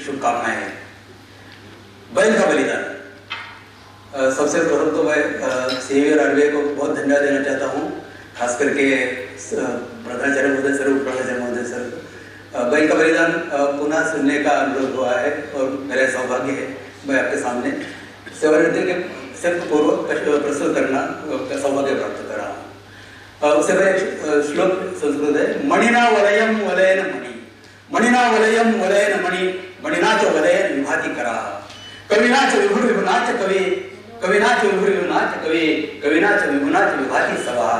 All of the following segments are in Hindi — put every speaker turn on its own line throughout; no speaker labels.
शुभकामनाएं हैं। बैल का बलिदान। सबसे प्रथम तो मैं सीवी राडवे को बहुत धन्यवाद देना चाहता हूँ, खास करके प्रधानाचार्य महोदय सर, उपप्रधानाचार्य महोदय सर। बैल का बलिदान पुनः सुनने का अनुरोध हुआ है और मेरा सौभाग्य है मैं आपके सामने सेवानिवृत्ति के पूर्वक प्रस्तुत करना का सौभाग्य प्राप्त कर रहा हूँ। उससे पहले श्लोक संस्कृत है, मणिना वलयम वलयन मणि, मणिना वलयम वलयन मणि, मणिना च वलयन विभाति करा, कविना च विभुर विभुनाच कवि, कविना च विभुर विभुनाच कवि, कविना च विभुनाच विभाति सभा।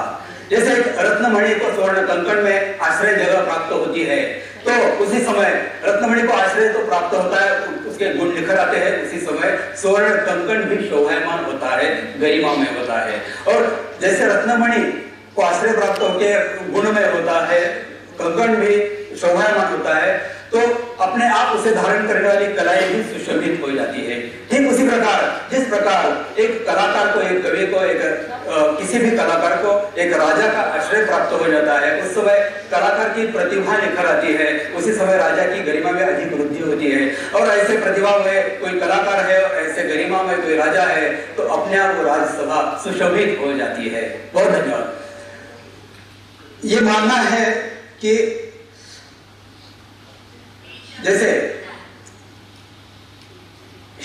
जैसे रत्नमणि को स्वर्ण कंकण में आश्रय जगह प्राप्त होती है, तो उसी समय रत्नमणि को आश्रय तो प्राप्त होता है, उसके गुण निखर आते हैं, उसी समय स्वर्ण कंकण भी शोभायमान होता है, गरिमा में होता है। और जैसे रत्नमणि को आश्रय प्राप्त होकर गुण में होता है, कंकण भी शोभायमान होता है, तो अपने आप उसे धारण करने वाली कलाएं भी सुशोभित हो जाती है। ठीक उसी प्रकार जिस प्रकार एक कलाकार को, एक कवि को, एक किसी भी कलाकार को एक राजा का आश्रय प्राप्त हो जाता है, उस समय कलाकार की प्रतिभा निखर आती है, उसी समय राजा की गरिमा में अधिक वृद्धि होती है। और ऐसे प्रतिभा में कोई कलाकार है और ऐसे गरिमा में कोई राजा है, तो अपने आप वो राजसभा सुशोभित हो जाती है। बहुत धन्यवाद। ये मानना है कि जैसे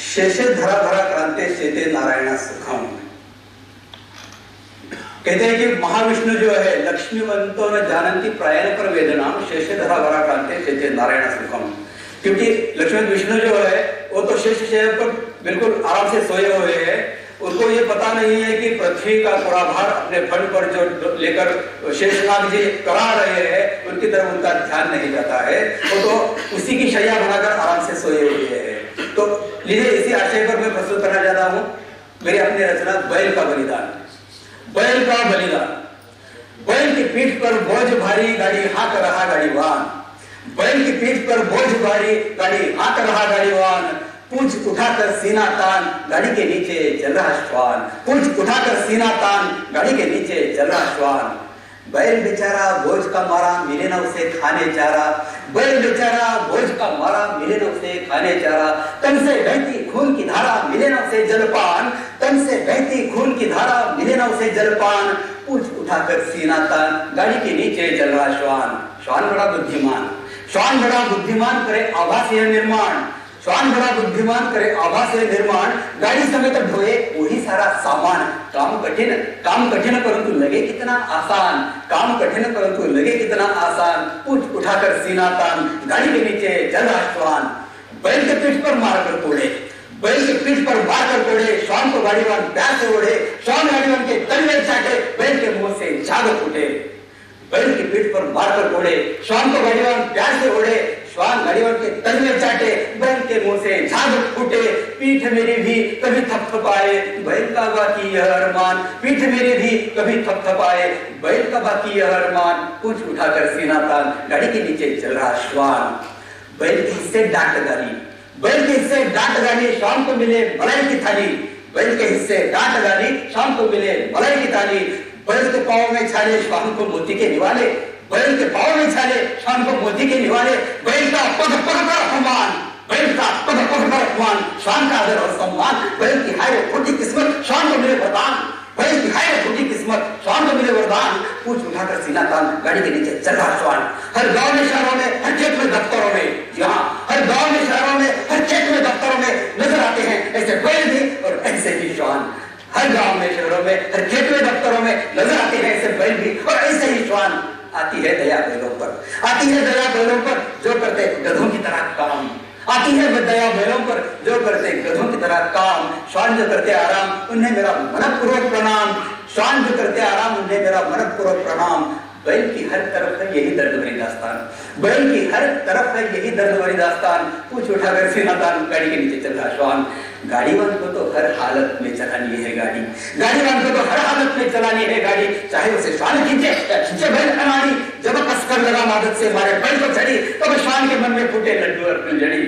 शेषे धरा धरा क्रांते शेते नारायण सुखम, कहते हैं कि महाविष्णु जो है लक्ष्मीवंतो न जानंती प्रायण पर वेदना, शेषे धरा धरा क्रांते शेते नारायण सुखम। क्योंकि लक्ष्मी विष्णु जो है वो तो शेष शयन पर बिल्कुल आराम से सोए हुए हैं, उनको ये पता नहीं है कि पृथ्वी का पूरा भार अपने फंड पर जो लेकर शेषनाग जी करा रहे हैं, उनकी तरफ उनका ध्यान नहीं जाता है, वो तो उसी की शैया बनाकर आराम से सोए हुए हैं। तो लीजिए इसी आशय पर मैं प्रस्तुत करना चाहता हूँ मेरी अपनी रचना बैल का बलिदान। बैल का बलिदान। बैल की पीठ पर बोझ भारी, गाड़ी हाँक रहा गाड़ीवान। बैल की पीठ पर बोझ भारी, गाड़ी हाँक रहा गाड़ीवान। पूंछ उठाकर सीना तान, गाड़ी के नीचे चल रहा श्वान। पूंछ उठाकर सीना तान, गाड़ी के नीचे चल रहा श्वान। बैल बेचारा बोझ का मारा, मिले ना उसे खाने चारा। बैल बेचारा बोझ का मारा, मिले ना उसे खाने चारा। तन से बहती खून की धारा, मिले ना उसे जलपान। तन से बहती खून की धारा, मिले ना उसे जलपान। पूंछ उठाकर सीना तान, गाड़ी के नीचे चल रहा श्वान। श्वान बड़ा बुद्धिमान, श्वान बड़ा बुद्धिमान, करे आभासीय निर्माण। श्वान बड़ा बुद्धिमान, करे आभासीय निर्माण। गाड़ी समेत ढोए वही सारा सामान। काम कठिन परंतु लगे कितना आसान। काम कठिन परंतु लगे कितना आसान। पूंछ उठाकर सीना तान, गाड़ी के नीचे चल रहा श्वान। बैल के पीठ पर मारकर तोड़े, बैल के पीठ पर मारकर तोड़े। श्वान को गाड़ीवान प्यार से ओढ़े, श्वान गाड़ीवान के तन में चाटे, बैल के मुंह से झाग फूटे। बैल की पीठ पर मारकर तोड़े, श्वान को गाड़ीवान प्यार से ओढ़े, श्वान गाड़ीवान के तन में चाटे, बैल के मुंह से झाग फूटे। पीठ मेरी भी कभी थपथपाए, बैल का बाकी यह अरमान। पीठ मेरी भी कभी थपथपाए, बैल का बाकी यह अरमान। पूंछ उठाकर सीना तान, गाड़ी के नीचे चल रहा श्वान। बैल के हिस्से डांट गाली, बैल के हिस्से डांट गाली, श्वान को मिले मलाई की थाली। बैल के हिस्से डांट गाली, श्वान को मिले मलाई की थाली। बैल के पांव में छाले, श्वान को मोती के निवाले। बैल के पांव में छाले, श्वान को मोती के निवाले। बैल का पग पग पर अपमान, बैल का पग पग पर अपमान, श्वान का आदर और सम्मान। बैल की हाय खोटी किस्मत, श्वान को मिले वरदान। बैल की हाय खोटी किस्मत, श्वान को मिले वरदान। पूंछ उठाकर सीना तान, गाड़ी के नीचे चल रहा श्वान। हर गांव में, शहरों में, हर खेत में, दफ्तरों में, यहाँ हर गांव में, शहरों में, हर खेत में, दफ्तरों में नजर आते हैं ऐसे बैल भी और ऐसे ही श्वान। हर गांव में, शहरों में, हर खेत में, दफ्तरों में नजर आते हैं ऐसे बैल भी और ऐसे ही श्वान। आती है दया बैलों पर, आती है दया बैलों पर जो करते गधों की तरह काम। आती है दया बैलों पर जो करते गधों की तरह काम। श्वान जो करते आराम, उन्हें मेरा मनपूर्वक प्रणाम। श्वान जो करते आराम, उन्हें मेरा मनपूर्वक प्रणाम। बैल की हर तरफ है यही दर्द भरी दास्तान, बैल की हर तरफ है यही दर्द भरी दास्तान। पूंछ उठाकर सीना तान, गाड़ी के नीचे चल रहा श्वान। गाड़ीवान को तो हर हालत में चलानी है गाड़ी, गाड़ीवान को तो हर हालत में चलानी है गाड़ी। चाहे उसे श्वान खींचे या खींचे बैल अनाड़ी। जब कसकर लगा आदत से मारे बैल को चढ़ी, तब श्वान के मन में फूटे लड्डू और फुलझड़ी।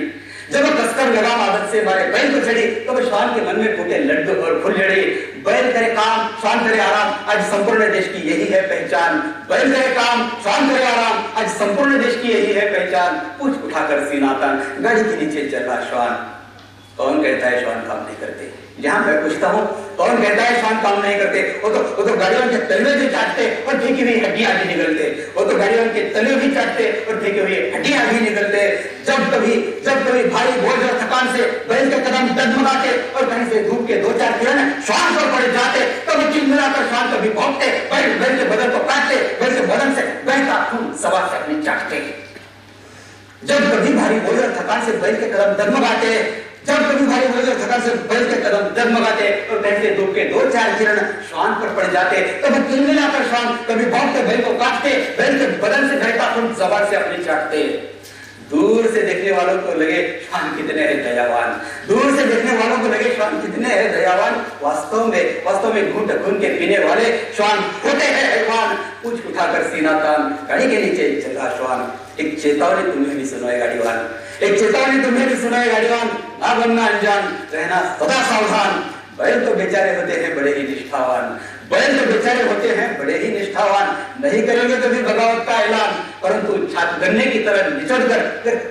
जब कसकर लगाम आदत से मारे बैल को चढ़ी तो श्वान के मन में फूटे लड्डू और फुलझड़ी। बैल करे काम श्वान करे आराम, आज संपूर्ण देश की यही है पहचान। बैल करे काम श्वान करे आराम, आज संपूर्ण देश की यही है पहचान। पूछ उठाकर सीना तान, गाड़ी के नीचे चल रहा श्वान। कौन कहता है श्वान काम नहीं करते? जहां मैं पूछता हूं कौन कहता है श्वान काम नहीं करते? वो तो गाड़ियों के तलवे भी चाटते और फेंकी हुई हड्डियां भी निकलते। वो तो गाड़ियों के तलवे भी चाटते और फेंकी हुई हड्डियां भी निकलते। जब कभी भारी बोझ और थकान से बैल के कदम डगमगाते और कहीं से धूप के 2-4 किरण श्वान पर पड़ जाते, कभी चिल्लाकर श्वान कभी भौंकते, बैल के बदन को काटते, बैल के बदन से बहता खून सवा से अपनी चाटते। जब कभी भारी बोझ और थकान से बैल के कदम डगमगाते, जब कभी भारी बोझ और थकान से बैल के कदम डगमगाते और कहीं से धूप के 2-4 किरण श्वान पर पड़ जाते, कभी चिल्लाकर श्वान कभी भौंकते, बैल को काटते, बैल के बदन से बहता खून जबान से अपनी चाटते। दूर से देखने वालों को लगे श्वान कितने हैं दयावान, दूर से देखने वालों को लगे श्वान कितने हैं दयावान। वास्तव में घूंट घूंट के पीने वाले श्वान होते हैं हैवान। पूछ उठाकर सीना तान, गाड़ी के नीचे चला श्वान। एक चेतावनी तुम्हें भी सुनाए गाड़ीवान, एक चेतावनी तुम्हें भी सुनाए गाड़ीवान। ना बनना अनजान, रहना सदा सावधान। बैल तो बेचारे होते हैं बड़े ही निष्ठावान, बैल तो बेचारे होते हैं बड़े ही निष्ठावान। नहीं करेंगे तो भी बगावत का ऐलान, परंतु गन्ने की तरह निचोड़कर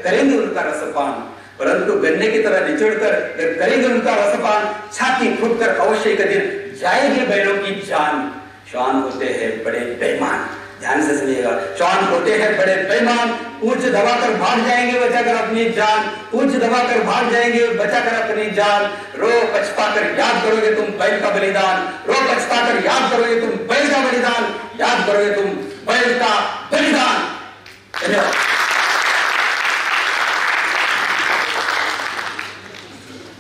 करेंगे उनका रसपान। परंतु गन्ने की तरह निचोड़कर करेंगे उनका रसपान। छाती फूटकर अवश्य एक दिन जाएगी बैलों की जान। श्वान होते हैं बड़े बेईमान, ध्यान से सुनिएगा। श्वान होते हैं बड़े बेईमान, पूंछ दबाकर भाग जाएंगे बचाकर अपनी जान, पूंछ दबाकर भाग जाएंगे बचाकर अपनी जान। रो पछताकर याद करोगे तुम बैल का बलिदान, रो पछताकर याद करोगे तुम बैल का बलिदान, याद करोगे तुम बैल का बलिदान। धन्यवाद।